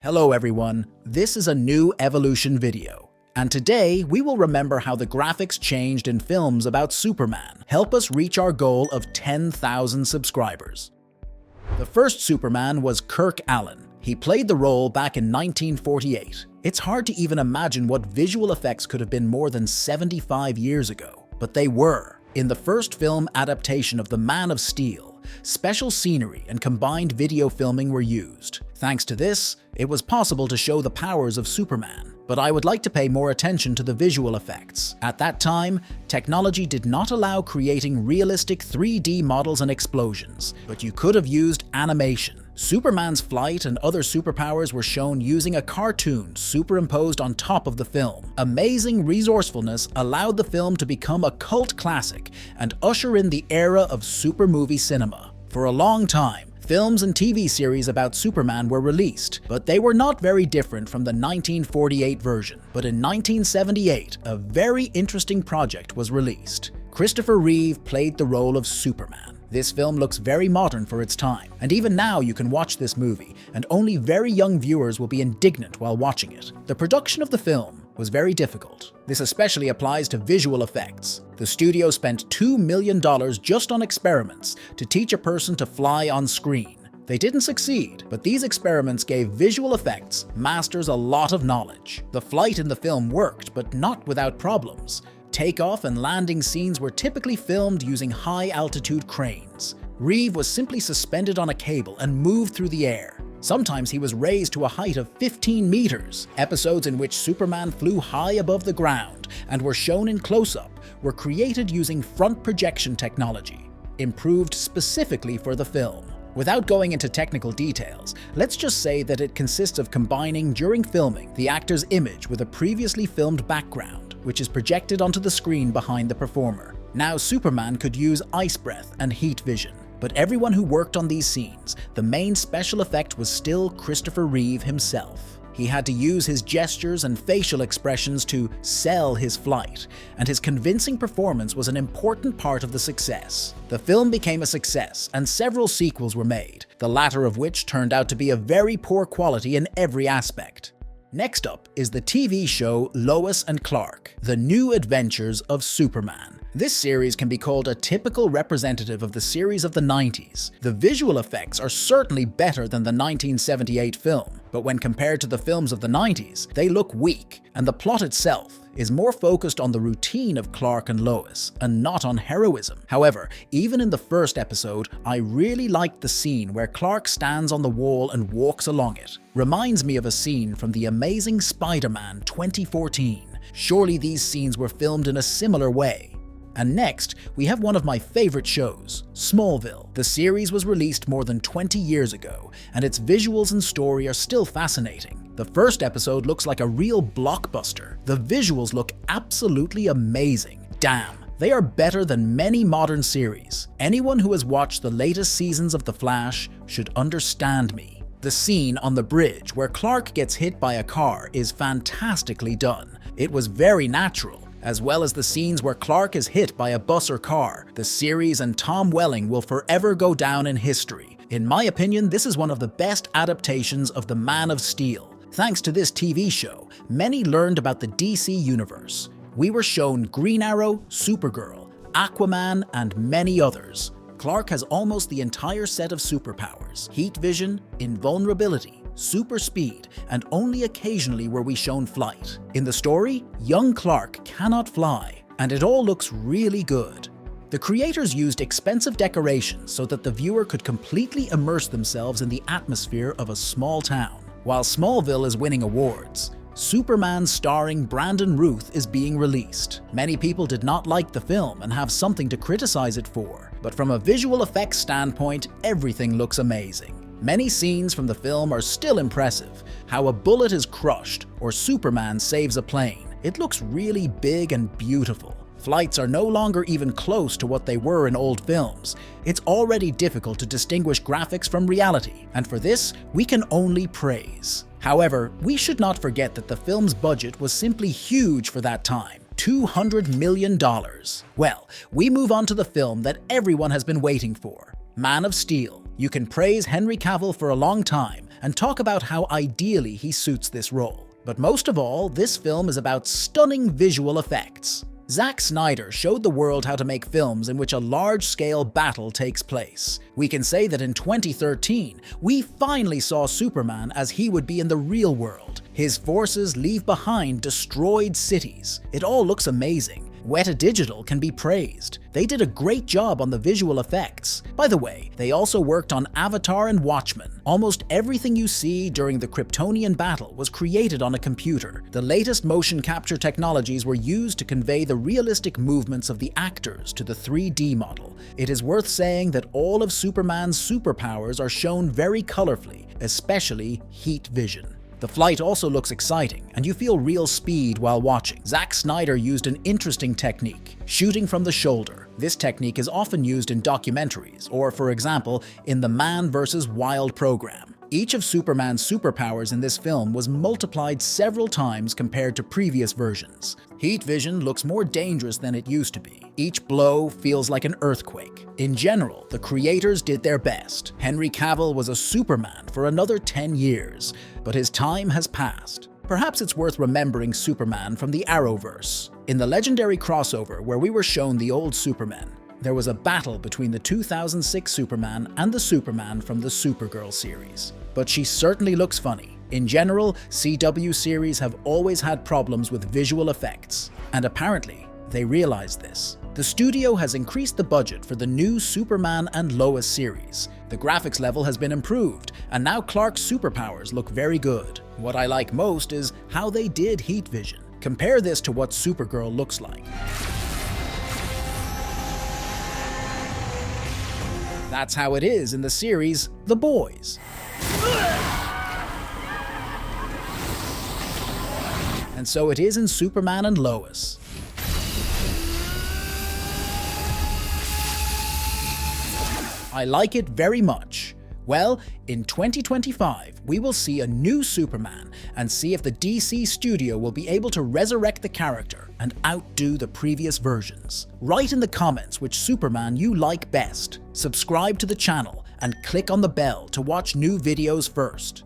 Hello everyone, this is a new Evolution video, and today we will remember how the graphics changed in films about Superman help us reach our goal of 10,000 subscribers. The first Superman was Kirk Alyn. He played the role back in 1948. It's hard to even imagine what visual effects could have been more than 75 years ago, but they were. In the first film adaptation of The Man of Steel, special scenery and combined video filming were used. Thanks to this, it was possible to show the powers of Superman. But I would like to pay more attention to the visual effects. At that time, technology did not allow creating realistic 3D models and explosions, but you could have used animation. Superman's flight and other superpowers were shown using a cartoon superimposed on top of the film. Amazing resourcefulness allowed the film to become a cult classic and usher in the era of super movie cinema. For a long time, films and TV series about Superman were released, but they were not very different from the 1948 version. But in 1978, a very interesting project was released. Christopher Reeve played the role of Superman. This film looks very modern for its time, and even now you can watch this movie, and only very young viewers will be indignant while watching it. The production of the film was very difficult. This especially applies to visual effects. The studio spent $2 million just on experiments to teach a person to fly on screen. They didn't succeed, but these experiments gave visual effects masters a lot of knowledge. The flight in the film worked, but not without problems. Takeoff and landing scenes were typically filmed using high-altitude cranes. Reeve was simply suspended on a cable and moved through the air. Sometimes he was raised to a height of 15 meters. Episodes in which Superman flew high above the ground and were shown in close-up were created using front projection technology, improved specifically for the film. Without going into technical details, let's just say that it consists of combining during filming the actor's image with a previously filmed background, which is projected onto the screen behind the performer. Now Superman could use ice breath and heat vision, but everyone who worked on these scenes, the main special effect was still Christopher Reeve himself. He had to use his gestures and facial expressions to sell his flight, and his convincing performance was an important part of the success. The film became a success, and several sequels were made, the latter of which turned out to be of very poor quality in every aspect. Next up is the TV show Lois and Clark: The New Adventures of Superman. This series can be called a typical representative of the series of the 90s. The visual effects are certainly better than the 1978 film, but when compared to the films of the 90s, they look weak, and the plot itself is more focused on the routine of Clark and Lois, and not on heroism. However, even in the first episode, I really liked the scene where Clark stands on the wall and walks along it. Reminds me of a scene from The Amazing Spider-Man 2014. Surely these scenes were filmed in a similar way. And next, we have one of my favorite shows, Smallville. The series was released more than 20 years ago, and its visuals and story are still fascinating. The first episode looks like a real blockbuster. The visuals look absolutely amazing. Damn, they are better than many modern series. Anyone who has watched the latest seasons of The Flash should understand me. The scene on the bridge where Clark gets hit by a car is fantastically done. It was very natural. As well as the scenes where Clark is hit by a bus or car, the series and Tom Welling will forever go down in history. In my opinion, this is one of the best adaptations of The Man of Steel. Thanks to this TV show, many learned about the DC universe. We were shown Green Arrow, Supergirl, Aquaman, and many others. Clark has almost the entire set of superpowers: heat vision, invulnerability, super speed, and only occasionally were we shown flight. In the story, young Clark cannot fly, and it all looks really good. The creators used expensive decorations so that the viewer could completely immerse themselves in the atmosphere of a small town. While Smallville is winning awards, Superman starring Brandon Routh is being released. Many people did not like the film and have something to criticize it for, but from a visual effects standpoint, everything looks amazing. Many scenes from the film are still impressive. How a bullet is crushed or Superman saves a plane. It looks really big and beautiful. Flights are no longer even close to what they were in old films. It's already difficult to distinguish graphics from reality, and for this, we can only praise. However, we should not forget that the film's budget was simply huge for that time. $200 million. Well, we move on to the film that everyone has been waiting for, Man of Steel. You can praise Henry Cavill for a long time, and talk about how ideally he suits this role. But most of all, this film is about stunning visual effects. Zack Snyder showed the world how to make films in which a large-scale battle takes place. We can say that in 2013, we finally saw Superman as he would be in the real world. His forces leave behind destroyed cities. It all looks amazing. Weta Digital can be praised. They did a great job on the visual effects. By the way, they also worked on Avatar and Watchmen. Almost everything you see during the Kryptonian battle was created on a computer. The latest motion capture technologies were used to convey the realistic movements of the actors to the 3D model. It is worth saying that all of Superman's superpowers are shown very colorfully, especially heat vision. The flight also looks exciting, and you feel real speed while watching. Zack Snyder used an interesting technique, shooting from the shoulder. This technique is often used in documentaries, or for example, in the Man vs. Wild program. Each of Superman's superpowers in this film was multiplied several times compared to previous versions. Heat vision looks more dangerous than it used to be. Each blow feels like an earthquake. In general, the creators did their best. Henry Cavill was a Superman for another 10 years, but his time has passed. Perhaps it's worth remembering Superman from the Arrowverse. In the legendary crossover where we were shown the old Supermen, there was a battle between the 2006 Superman and the Superman from the Supergirl series. But she certainly looks funny. In general, CW series have always had problems with visual effects, and apparently, they realized this. The studio has increased the budget for the new Superman and Lois series. The graphics level has been improved, and now Clark's superpowers look very good. What I like most is how they did heat vision. Compare this to what Supergirl looks like. That's how it is in the series The Boys. And so it is in Superman and Lois. I like it very much. Well, in 2025, we will see a new Superman and see if the DC studio will be able to resurrect the character and outdo the previous versions. Write in the comments which Superman you like best. Subscribe to the channel and click on the bell to watch new videos first.